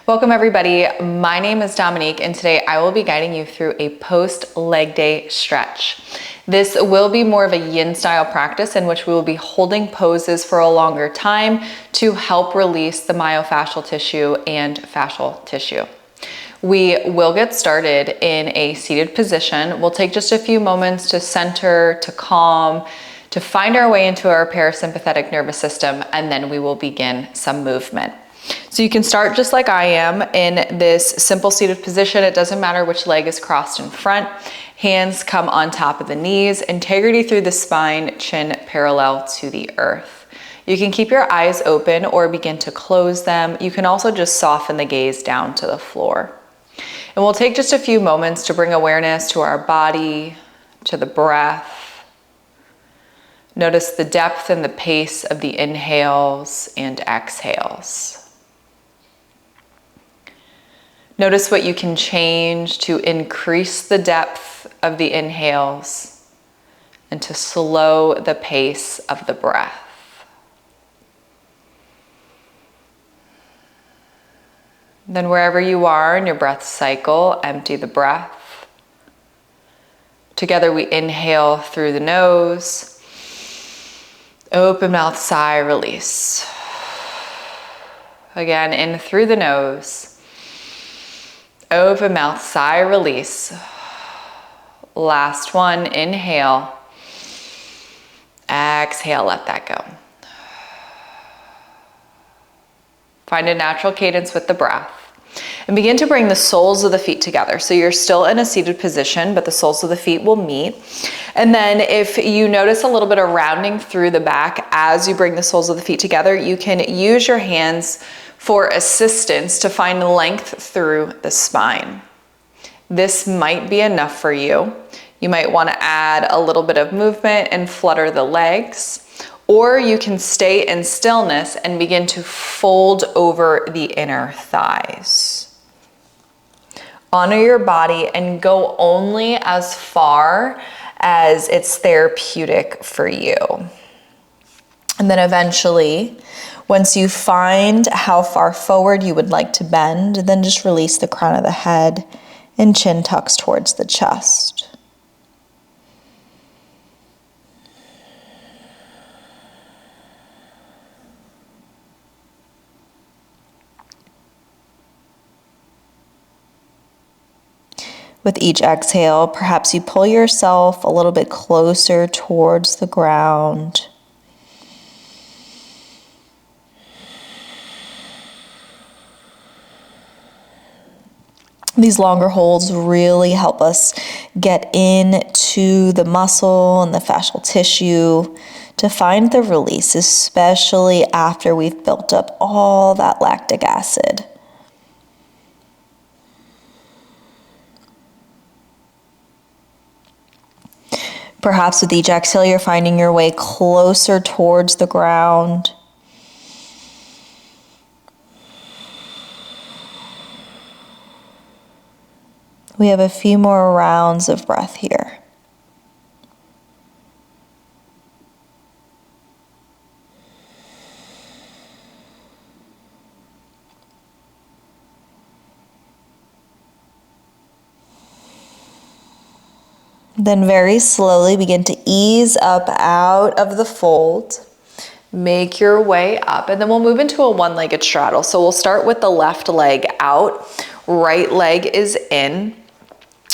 Welcome everybody. My name is Dominique and today I will be guiding you through a post leg day stretch. This will be more of a yin style practice in which we will be holding poses for a longer time to help release the myofascial tissue and fascial tissue. We will get started in a seated position. We'll take just a few moments to center, to calm, to find our way into our parasympathetic nervous system, and then we will begin some movement. So you can start just like I am in this simple seated position. It doesn't matter which leg is crossed in front. Hands come on top of the knees, integrity through the spine, chin parallel to the earth. You can keep your eyes open or begin to close them. You can also just soften the gaze down to the floor. And we'll take just a few moments to bring awareness to our body, to the breath. Notice the depth and the pace of the inhales and exhales. Notice what you can change to increase the depth of the inhales and to slow the pace of the breath. Then wherever you are in your breath cycle, empty the breath. Together we inhale through the nose. Open mouth, sigh, release. Again, in through the nose. Open mouth, sigh, release. Last one, inhale. Exhale, let that go. Find a natural cadence with the breath. And begin to bring the soles of the feet together. So you're still in a seated position, but the soles of the feet will meet. And then if you notice a little bit of rounding through the back as you bring the soles of the feet together, you can use your hands for assistance to find length through the spine. This might be enough for you. You might want to add a little bit of movement and flutter the legs, or you can stay in stillness and begin to fold over the inner thighs. Honor your body and go only as far as it's therapeutic for you. And then eventually, once you find how far forward you would like to bend, then just release the crown of the head and chin tucks towards the chest. With each exhale, perhaps you pull yourself a little bit closer towards the ground. These longer holds really help us get into the muscle and the fascial tissue to find the release, especially after we've built up all that lactic acid. Perhaps with each exhale, you're finding your way closer towards the ground. We have a few more rounds of breath here. Then very slowly begin to ease up out of the fold. Make your way up, and then we'll move into a one-legged straddle. So we'll start with the left leg out, right leg is in.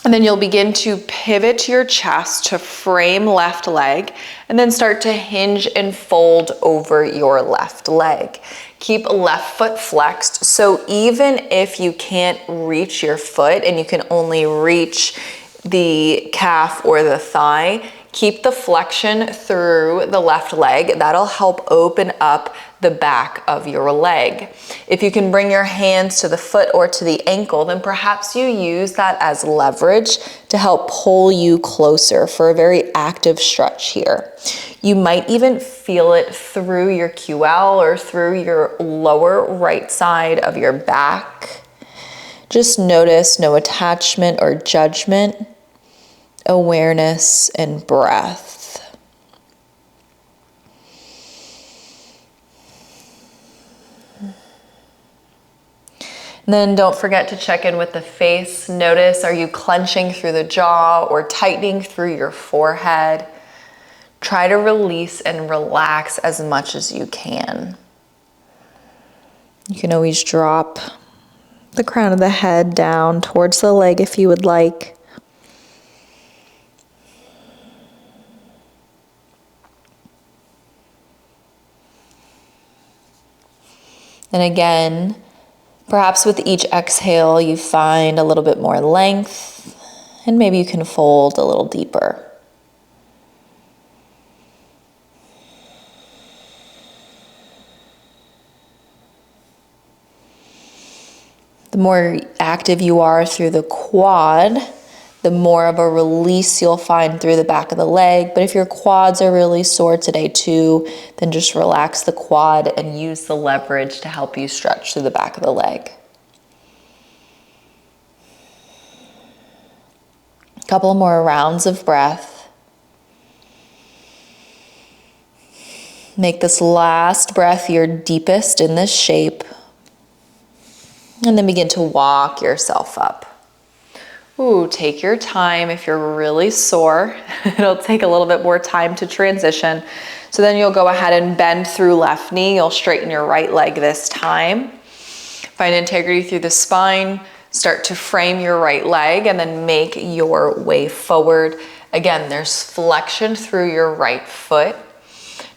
And then you'll begin to pivot your chest to frame left leg and then start to hinge and fold over your left leg. Keep left foot flexed. So even if you can't reach your foot and you can only reach the calf or the thigh, keep the flexion through the left leg. That'll help open up the back of your leg. If you can bring your hands to the foot or to the ankle, then perhaps you use that as leverage to help pull you closer for a very active stretch here. You might even feel it through your QL or through your lower right side of your back. Just notice no attachment or judgment, awareness and breath. And then don't forget to check in with the face. Notice, are you clenching through the jaw or tightening through your forehead? Try to release and relax as much as you can. You can always drop the crown of the head down towards the leg if you would like. And again, perhaps with each exhale, you find a little bit more length, and maybe you can fold a little deeper. The more active you are through the quad, the more of a release you'll find through the back of the leg. But if your quads are really sore today too, then just relax the quad and use the leverage to help you stretch through the back of the leg. A couple more rounds of breath. Make this last breath your deepest in this shape. And then begin to walk yourself up. Ooh, take your time. If you're really sore, it'll take a little bit more time to transition. So then you'll go ahead and bend through left knee. You'll straighten your right leg this time. Find integrity through the spine. Start to frame your right leg and then make your way forward. Again, there's flexion through your right foot.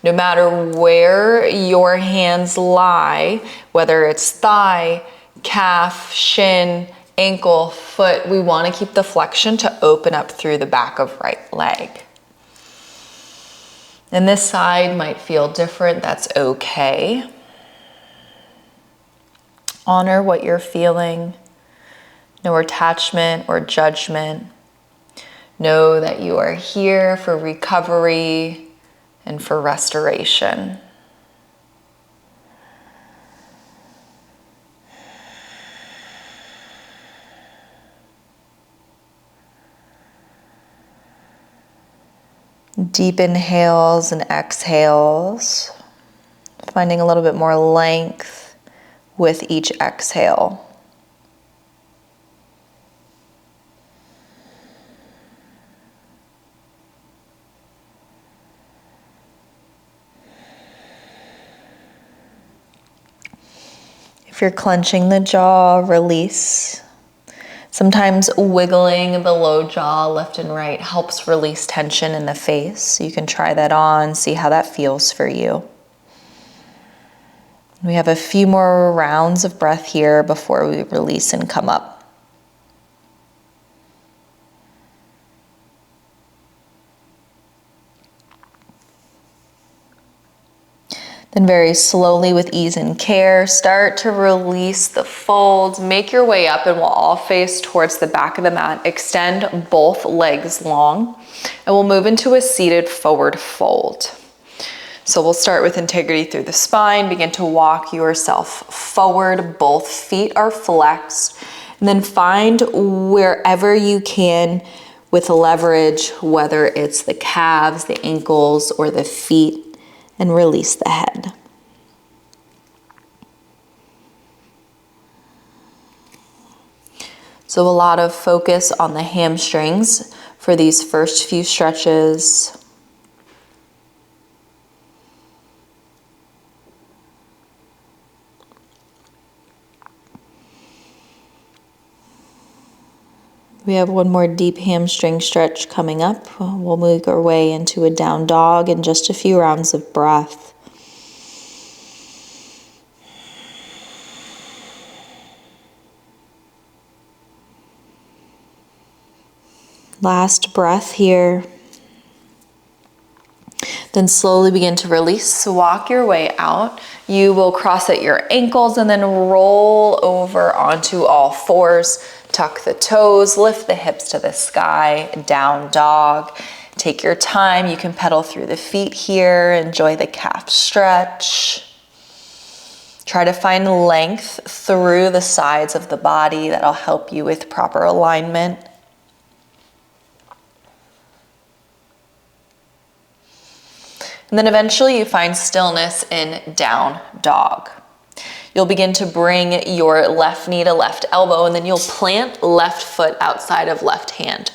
No matter where your hands lie, whether it's thigh, calf, shin, ankle, foot, we want to keep the flexion to open up through the back of right leg. And this side might feel different, that's okay. Honor what you're feeling. No attachment or judgment. Know that you are here for recovery and for restoration. Deep inhales and exhales, finding a little bit more length with each exhale. If you're clenching the jaw, release. Sometimes wiggling the low jaw left and right helps release tension in the face. So you can try that on, see how that feels for you. We have a few more rounds of breath here before we release and come up. Then very slowly with ease and care, start to release the folds. Make your way up and we'll all face towards the back of the mat. Extend both legs long and we'll move into a seated forward fold. So we'll start with integrity through the spine. Begin to walk yourself forward. Both feet are flexed. And then find wherever you can with leverage, whether it's the calves, the ankles, or the feet, and release the head. So a lot of focus on the hamstrings for these first few stretches. We have one more deep hamstring stretch coming up. We'll move our way into a down dog in just a few rounds of breath. Last breath here. Then slowly begin to release. So walk your way out. You will cross at your ankles and then roll over onto all fours. Tuck the toes, lift the hips to the sky, down dog. Take your time. You can pedal through the feet here. Enjoy the calf stretch. Try to find length through the sides of the body. That'll help you with proper alignment. And then eventually you find stillness in down dog. You'll begin to bring your left knee to left elbow, and then you'll plant left foot outside of left hand.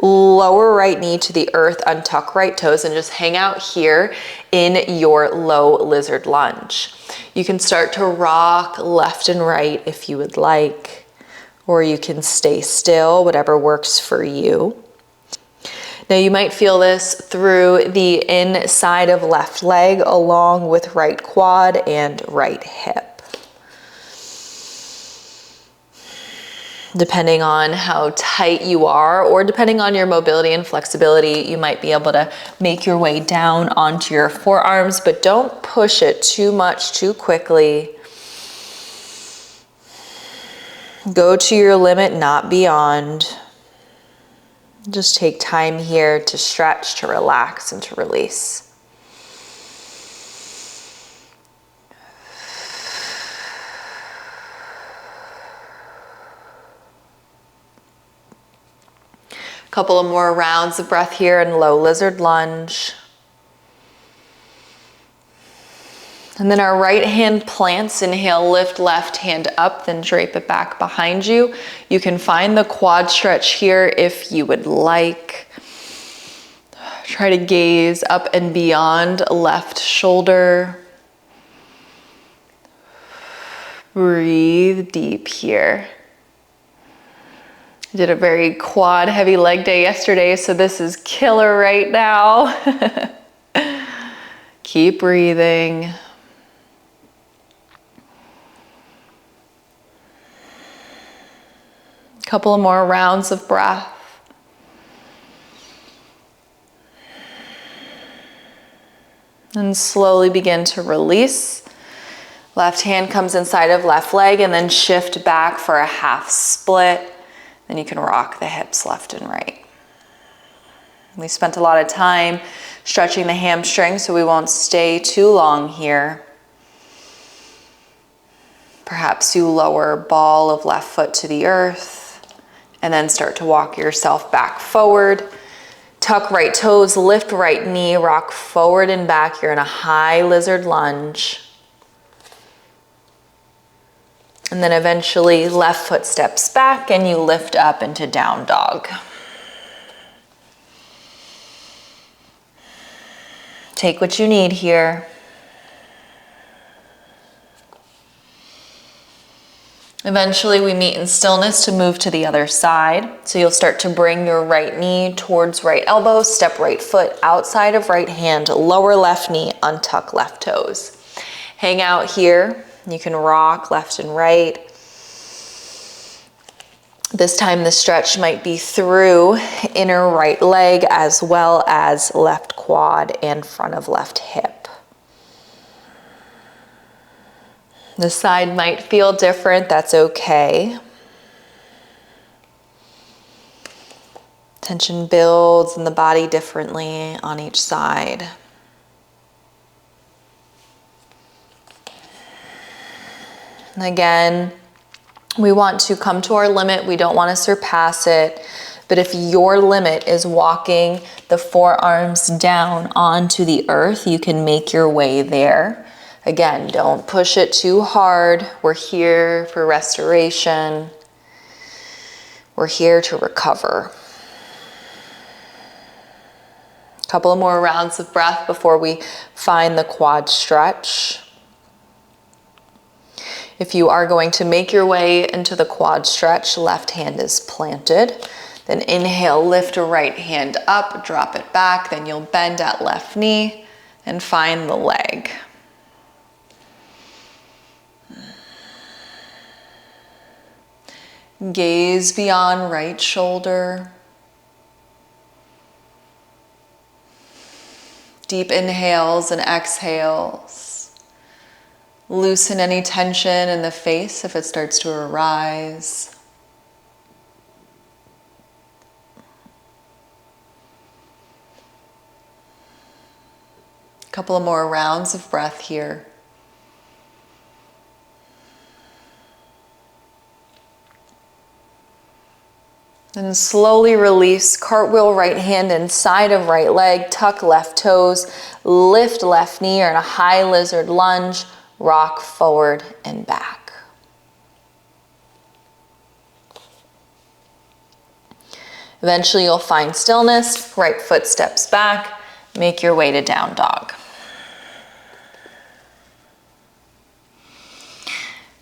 Lower right knee to the earth, untuck right toes, and just hang out here in your low lizard lunge. You can start to rock left and right if you would like, or you can stay still, whatever works for you. Now you might feel this through the inside of left leg along with right quad and right hip. Depending on how tight you are, or depending on your mobility and flexibility, you might be able to make your way down onto your forearms, but don't push it too much too quickly. Go to your limit, not beyond. Just take time here to stretch, to relax, and to release. Couple of more rounds of breath here in low lizard lunge. And then our right hand plants. Inhale, lift left hand up, then drape it back behind you. You can find the quad stretch here if you would like. Try to gaze up and beyond left shoulder. Breathe deep here. I did a very quad heavy leg day yesterday, so this is killer right now. Keep breathing. Couple of more rounds of breath. And slowly begin to release. Left hand comes inside of left leg, and then shift back for a half split. Then you can rock the hips left and right. We spent a lot of time stretching the hamstring, so we won't stay too long here. Perhaps you lower ball of left foot to the earth, and then start to walk yourself back forward. Tuck right toes, lift right knee, rock forward and back. You're in a high lizard lunge. And then eventually left foot steps back and you lift up into down dog. Take what you need here. Eventually we meet in stillness to move to the other side. So you'll start to bring your right knee towards right elbow, step right foot outside of right hand, lower left knee, untuck left toes. Hang out here. You can rock left and right. This time the stretch might be through inner right leg as well as left quad and front of left hip. The side might feel different, that's okay. Tension builds in the body differently on each side. And again, we want to come to our limit. We don't want to surpass it. But if your limit is walking the forearms down onto the earth, you can make your way there. Again, don't push it too hard. We're here for restoration. We're here to recover. A couple of more rounds of breath before we find the quad stretch. If you are going to make your way into the quad stretch, left hand is planted. Then inhale, lift a right hand up, drop it back. Then you'll bend at left knee and find the leg. Gaze beyond right shoulder. Deep inhales and exhales. Loosen any tension in the face if it starts to arise. A couple of more rounds of breath here. Then slowly release, cartwheel right hand inside of right leg, tuck left toes, lift left knee or in a high lizard lunge, rock forward and back. Eventually you'll find stillness, right foot steps back, make your way to down dog.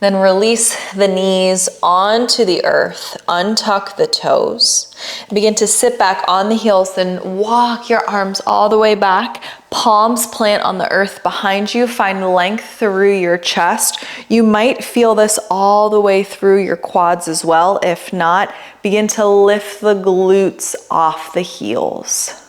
Then release the knees onto the earth, untuck the toes, begin to sit back on the heels, then walk your arms all the way back, palms plant on the earth behind you, find length through your chest. You might feel this all the way through your quads as well. If not, begin to lift the glutes off the heels.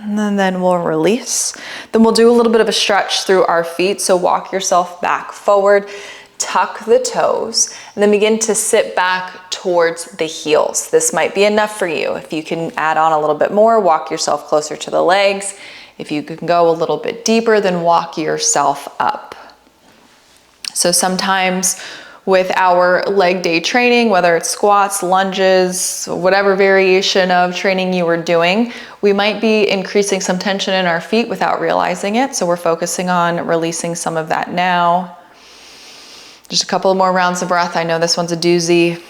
And then we'll release. Then we'll do a little bit of a stretch through our feet. So walk yourself back forward, tuck the toes, and then begin to sit back towards the heels. This might be enough for you. If you can add on a little bit more, walk yourself closer to the legs. If you can go a little bit deeper, then walk yourself up. So sometimes with our leg day training, whether it's squats, lunges, whatever variation of training you are doing, we might be increasing some tension in our feet without realizing it. So we're focusing on releasing some of that now. Just a couple more rounds of breath. I know this one's a doozy.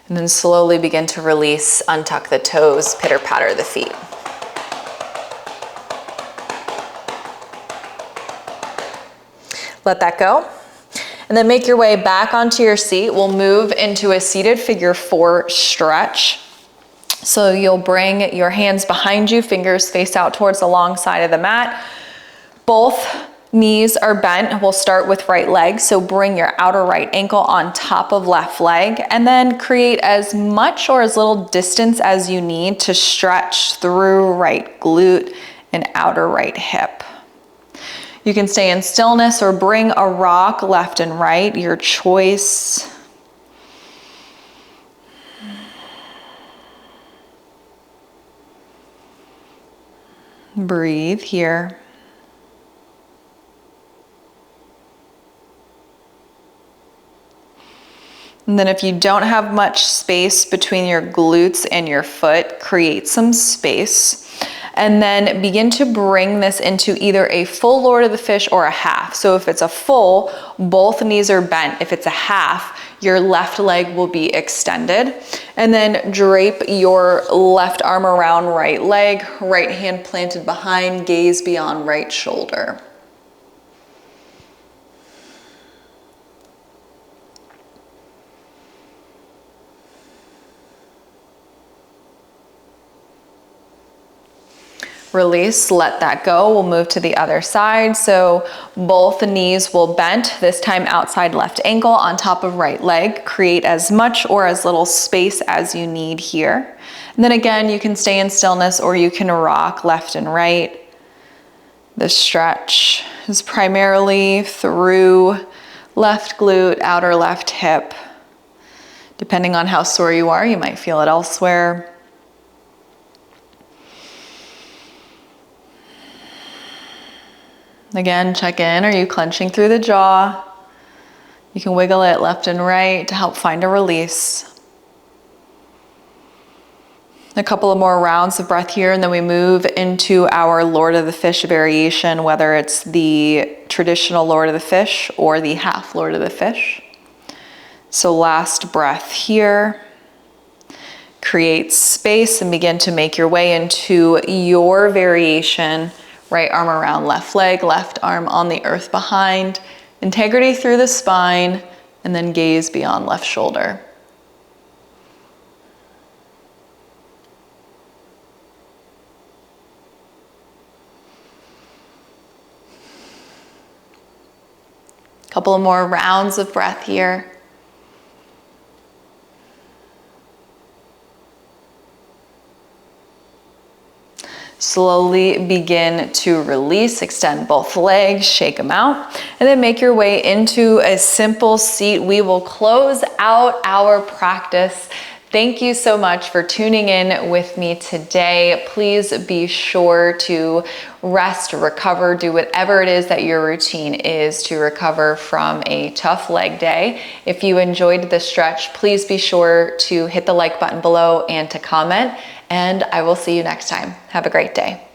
And then slowly begin to release, untuck the toes, pitter patter the feet. Let that go. And then make your way back onto your seat. We'll move into a seated figure 4 stretch. So you'll bring your hands behind you, fingers face out towards the long side of the mat. Both knees are bent. We'll start with right leg. So bring your outer right ankle on top of left leg and then create as much or as little distance as you need to stretch through right glute and outer right hip. You can stay in stillness or bring a rock left and right, your choice. Breathe here. And then if you don't have much space between your glutes and your foot, create some space. And then begin to bring this into either a full Lord of the Fish or a half. So if it's a full, both knees are bent. If it's a half, your left leg will be extended. And then drape your left arm around right leg, right hand planted behind, gaze beyond right shoulder. Release, let that go. We'll move to the other side. So both knees will bend, this time outside left ankle on top of right leg. Create as much or as little space as you need here. And then again, you can stay in stillness or you can rock left and right. The stretch is primarily through left glute, outer left hip. Depending on how sore you are, you might feel it elsewhere. Again, check in. Are you clenching through the jaw? You can wiggle it left and right to help find a release. A couple of more rounds of breath here, and then we move into our Lord of the Fish variation, whether it's the traditional Lord of the Fish or the half Lord of the Fish. So last breath here. Create space and begin to make your way into your variation. Right arm around left leg, left arm on the earth behind. Integrity through the spine, and then gaze beyond left shoulder. Couple of more rounds of breath here. Slowly begin to release, extend both legs, shake them out, and then make your way into a simple seat. We will close out our practice Thank you so much for tuning in with me today. Please be sure to rest, recover, do whatever it is that your routine is to recover from a tough leg day. If you enjoyed this stretch, please be sure to hit the like button below and to comment, and I will see you next time. Have a great day.